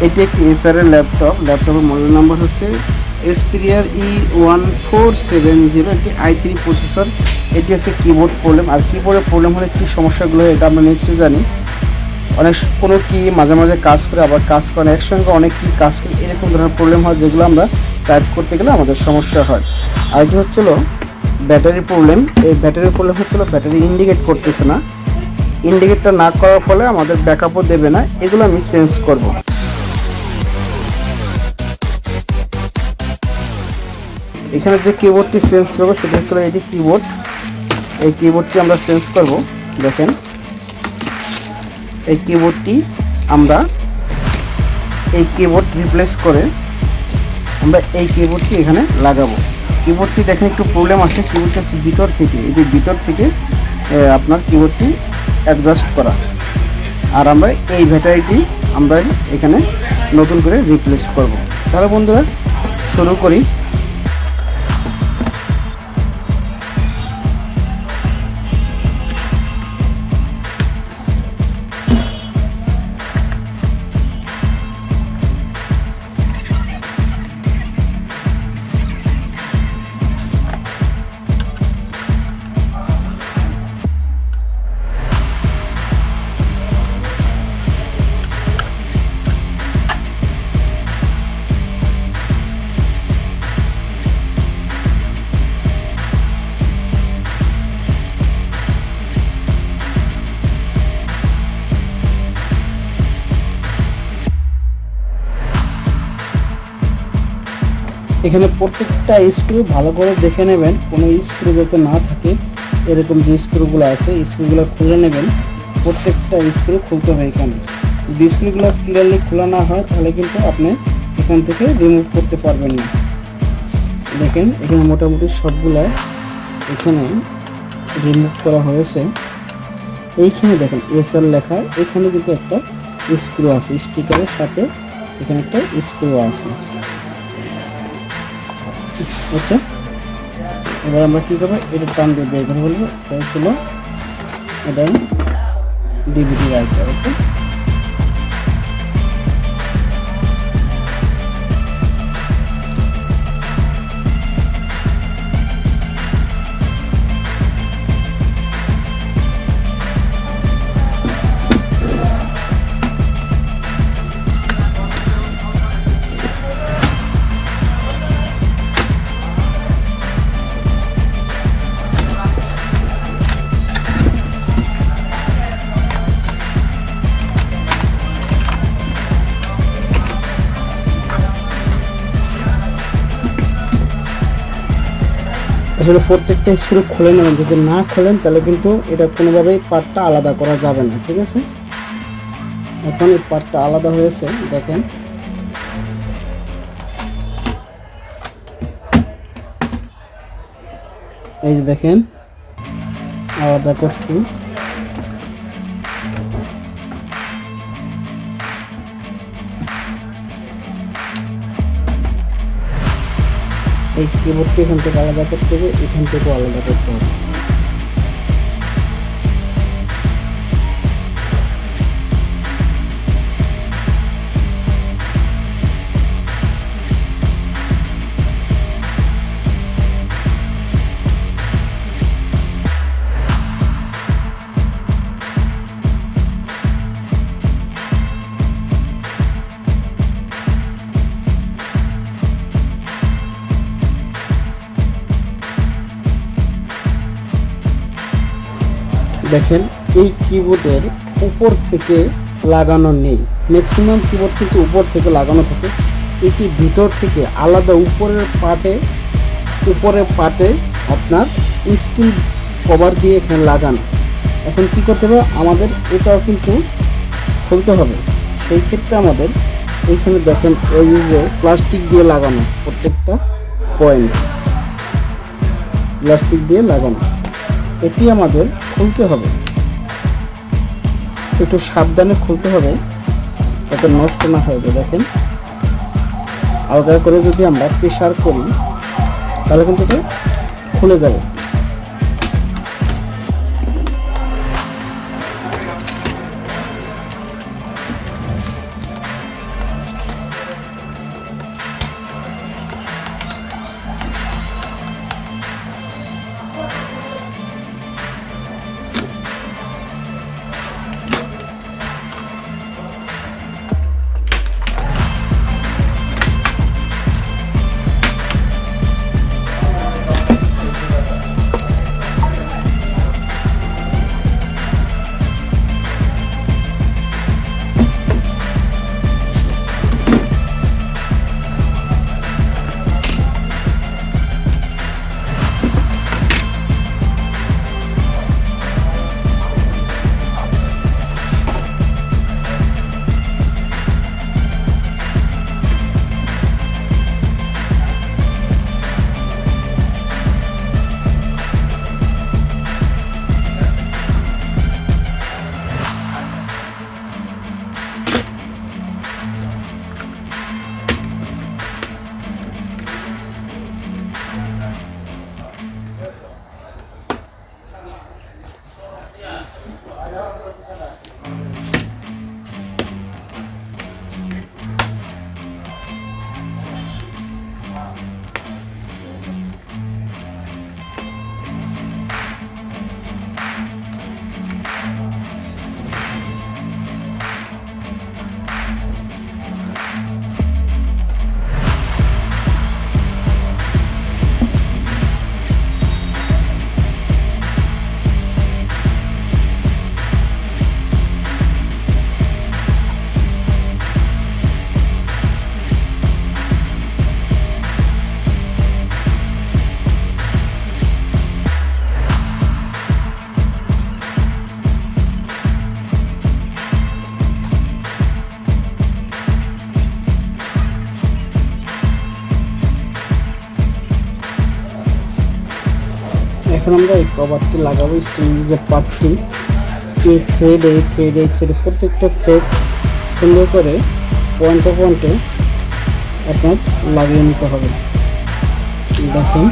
এটি একটি এসার এর ল্যাপটপের মডেল নাম্বার হচ্ছে এসপিরিয়ার E1470, একটি i3 প্রসেসর। এটি হচ্ছে কিবোর্ড প্রবলেম। আর কিবোর্ডের প্রবলেম হলে কী সমস্যাগুলো হয় এটা আমরা নিশ্চয়ই জানি। অনেক কোনো কি মাঝে মাঝে কাজ করে, আবার কাজ করে একসঙ্গে অনেক কি কাজ করে, এরকম ধরনের প্রবলেম হয় যেগুলো আমরা টাইপ করতে গেলে আমাদের সমস্যা হয়। আর এটি হচ্ছিল ব্যাটারি প্রবলেম। এই ব্যাটারি প্রবলেম হচ্ছিল ব্যাটারি ইন্ডিকেট করতেছে না। ইন্ডিকেটটা না করার ফলে আমাদের ব্যাকআপও দেবে না। এগুলো আমি চেঞ্জ করব। এখানে যে কিবোর্ডটি চেঞ্জ করবো সেটা হচ্ছিল এটি কিবোর্ড। এই কিবোর্ডটি আমরা চেঞ্জ করব। দেখেন এই কিবোর্ডটি আমরা এই কিবোর্ড রিপ্লেস করে আমরা এই কিবোর্ডটি এখানে লাগাবো। কিবোর্ডটি দেখেন একটু প্রবলেম আছে। কিবোর্ডটি আছে ভিতর থেকে, এটি ভিতর থেকে আপনার কিবোর্ডটি অ্যাডজাস্ট করা। আর আমরা এই ব্যাটারিটি আমরা এখানে নতুন করে রিপ্লেস করব। তাহলে বন্ধুরা শুরু করি। এখানে প্রত্যেকটা স্ক্রু ভালো করে দেখে নেবেন, কোনো স্ক্রু যাতে না থাকে। এরকম যে স্ক্রুগুলো আছে স্ক্রুগুলো খুলে নেবেন। প্রত্যেকটা স্ক্রু খুলতে হবে। এখানে যদি স্ক্রুগুলো ক্লিয়ারলি খোলা না হয় তাহলে কিন্তু আপনি এখান থেকে রিমুভ করতে পারবেন না। দেখেন এখানে মোটামুটি সবগুলা এখানে রিমুভ করা হয়েছে। এইখানে দেখেন এসআর লেখা, এখানে কিন্তু একটা স্ক্রু আছে স্টিকারের সাথে, এখানে একটা স্ক্রু আছে। ওকে, এবার আমরা কী করবো, এটা টান দিয়ে বের করে বলবো। এটা ছিল এটাই ডিভিডি রাইটার। ওকে, আসলে প্রত্যেকটা স্ক্রু খুলে নেবেন। যদি না খোলেন তাহলে কিন্তু এটা কোনোভাবেই পার্টটা আলাদা করা যাবে না। ঠিক আছে, এখন এই পার্টটা আলাদা হয়েছে। দেখেন এই যে দেখেন আলাদা করছি। এই কিবোর্ডটি এখান থেকে আলাদা করতে হবে, এখান থেকেও আলাদা করতে হবে। দেখেন এই কিবোর্ডের উপর থেকে লাগানো নেই। ম্যাক্সিমাম কিবোর্ড কিন্তু উপর থেকে লাগানো থাকে। এটি ভিতর থেকে আলাদা উপরের পার্টে আপনার স্টিল কভার দিয়ে এখানে লাগানো। এখন কি করতে হবে, আমাদের এটাও কিন্তু খুলতে হবে। সেই ক্ষেত্রে আমাদের এইখানে দেখেন এই যে প্লাস্টিক দিয়ে লাগানো, প্রত্যেকটা পয়েন্ট প্লাস্টিক দিয়ে লাগানো। এটি আমাদের খুলতে হবে, একটু সাবধানে খুলতে হবে যাতে নষ্ট না হয়ে যায়। দেখেন আলগা করে যদি আমরা প্রেসার করি তাহলে কিন্তু এটা খুলে যাবে। এখন আমরা এই কভারটি লাগাবো। স্টিলের যে পার্টটি, এই থ্রেডে প্রত্যেকটা থ্রেড সুন্দর করে পয়েন্টে আপনার লাগিয়ে নিতে হবে। দেখুন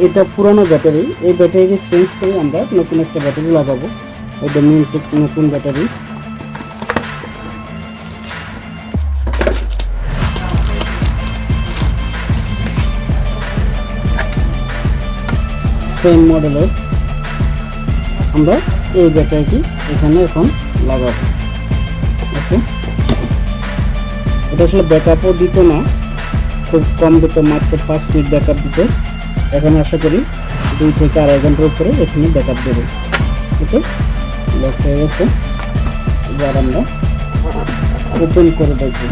এটা পুরনো ব্যাটারি, এই ব্যাটারিকে চেঞ্জ করে আমরা নতুন একটা ব্যাটারি লাগাবো। এটা মিনটেক নতুন ব্যাটারি। সেম মডেলের আমরা এই ব্যাটারিটি এখানে এখন লাগাবো। ওকে, এটা আসলে ব্যাকআপও দিত না, খুব কম দিত, মাত্র 5 মিনিট ব্যাকআপ দিত। এখন আশা করি 2 থেকে 2.5 ঘন্টার উপরে এখানে ব্যাকআপ দেবে। ওকে, লক হয়ে গেছে। এবার আমরা ওপেন করে দেখব।